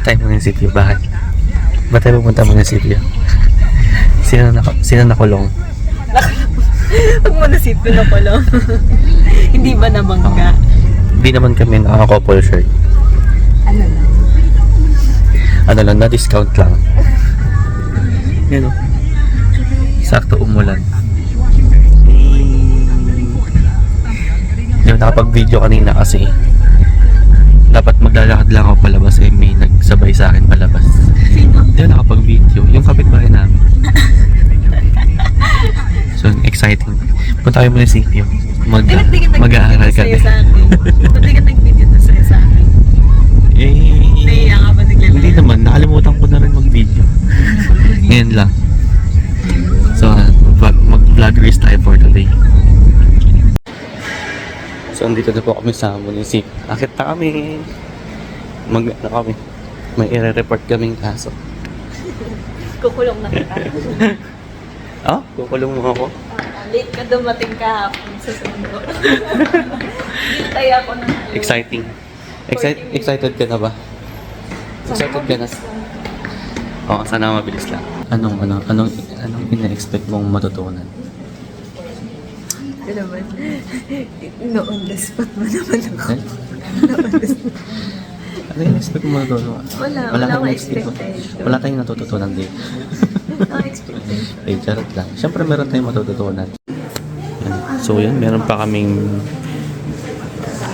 tayo munisipyo? Bakit? Ba't tayo pupunta munisipyo? Sino nakulong? Pag munisipyo na ko lang. Hindi ba nabangga? Hindi naman kami naka-couple shirt. Ano lang? Ano lang, na-discount lang. Yan o. Sakto umulan. Hindi ako nakapag-video kanina kasi dapat maglalakad lang ako palabas eh may nagsabay sa akin palabas. Hindi ako nakapag-video. Yung kapitbahay namin. So, exciting. Punta kayo munisipyo. Mag-aaral kami. Ba't di ka nag-video na sa'yo sa akin? Nahiya ka ba naglalaro? Hindi naman. Nakalimutan ko na rin mag-video. Ngayon lang. So, mag-vlog race tayo for today. So, andito na po kami sa munisip. Akit na kami. Ano kami? May i-report kaming kaso. Kukulong na kita. Ah? Kukulong mo ako? Late ka dumating kahapon sa sundo. Hintay ako na. Exciting. Excited ka na ba? Excited ka na? Oo, sana mabilis lang. Anong ina-expect mong matutunan? Ito naman. Noon the spot mo naman ako. Eh? Ano yung expect mo matutunan? Wala akong expectation. Wala tayong natututunan dito. Ang expectation. Eh, charot lang. Siyempre meron tayong matututunan. Yan. So yan, meron pa kaming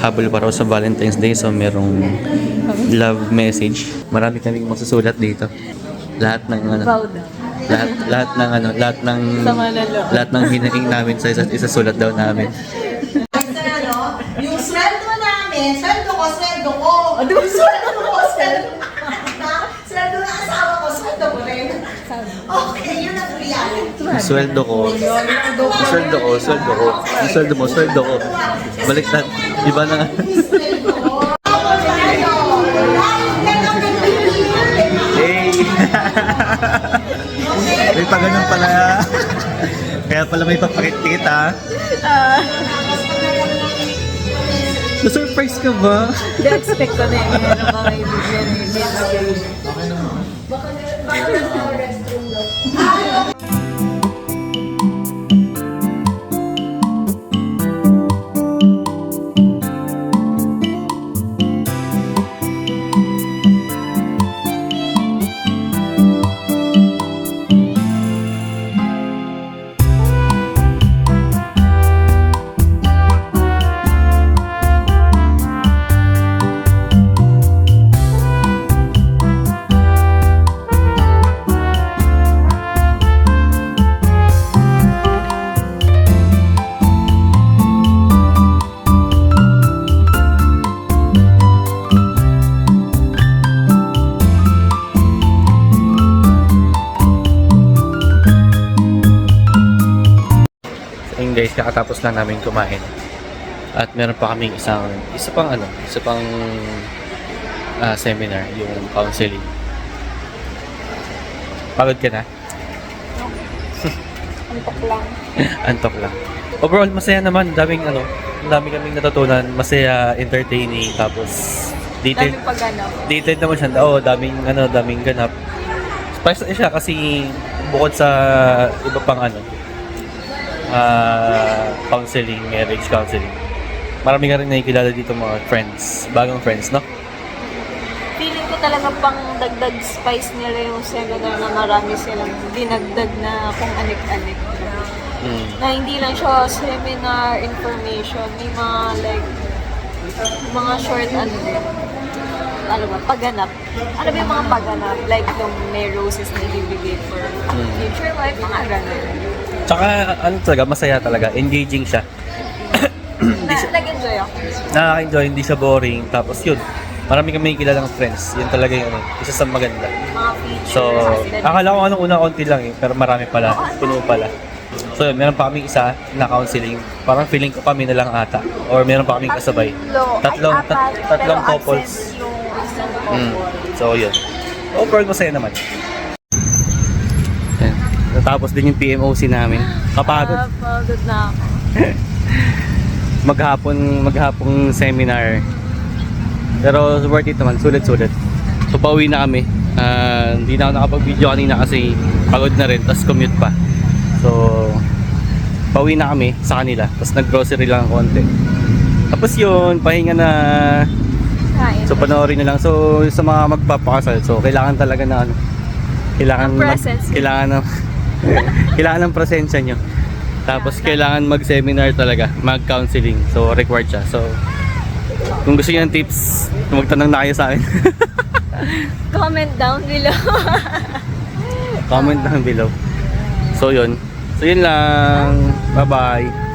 habol pa raw sa Valentine's Day. So merong love message. Marami kaming magsusulat dito. Lahat ng Vow daw. lahat ng hinaing namin sa isa't isa sulat daw namin. Yung sweldo namin, sweldo ko. Sweldo ng asawa ko, sweldo ko rin. Okay, yun ang reality. Sweldo ko. Sweldo ko. Baliktad. Iba na. Hey! May pa ganun pala. Kaya pala may papakit ha. Na-surprise ka ba? Na-expect ko na yun. Meron ba kayo bigyan? Ayun guys, kakatapos lang namin kumain. At meron pa kaming isa pang seminar, yung counseling. Pagod ka na? Antok lang. Antok lang. Overall, masaya naman. Dami kaming natutunan. Masaya, entertaining, tapos detailed. Daming pagganap. Detailed naman siya. Oo, daming ganap. Spice na siya kasi bukod sa iba pang counseling, marriage counseling. Marami ka rin nakikilala dito mga friends, bagong friends, no? Feeling ko talaga pang dagdag spice nila yung seminar na marami silang dinagdag na kung anik-anik. Na hindi lang siya seminar information, may mga short pagganap. Ano ba yung mga pagganap? Like yung may roses na ibibigay for future wife, mga ganun. Tsaka, talaga, masaya talaga. Engaging siya. Nag-enjoy ako. Nakaka-enjoy, hindi siya boring. Tapos yun, marami kami kilalang friends. Yun talaga yung isa sa maganda. Mga features. So, akala ko una konti lang pero marami pala. Puno pala. So yun, meron pa kaming isa na counseling. Parang feeling ko kami na lang ata. Or meron pa kaming kasabay. Tatlong couples. So yun. Overall, masaya naman. Yan. Natapos din yung PMOC namin. Kapagod. Pagod na ako. Maghapong seminar. Pero worth it naman. Sulit-sulit. So pauwi na kami. Hindi na ako nakapag-video kanina kasi pagod na rin, tapos commute pa. So pauwi na kami sa kanila, tapos nag-grocery lang ng konti. Tapos yun, pahinga na. Kain. So panoorin na lang. So sa mga magpapakasal, so kailangan talaga na ano, kailangan Ang presence. kailangan ng kailangan ng presensya nyo. Tapos kailangan mag-seminar talaga, mag-counseling. So required siya. So kung gusto niyo ng tips, magtanong na kayo sa akin. Comment down below. Comment down below. So yun. So yun lang. Bye-bye.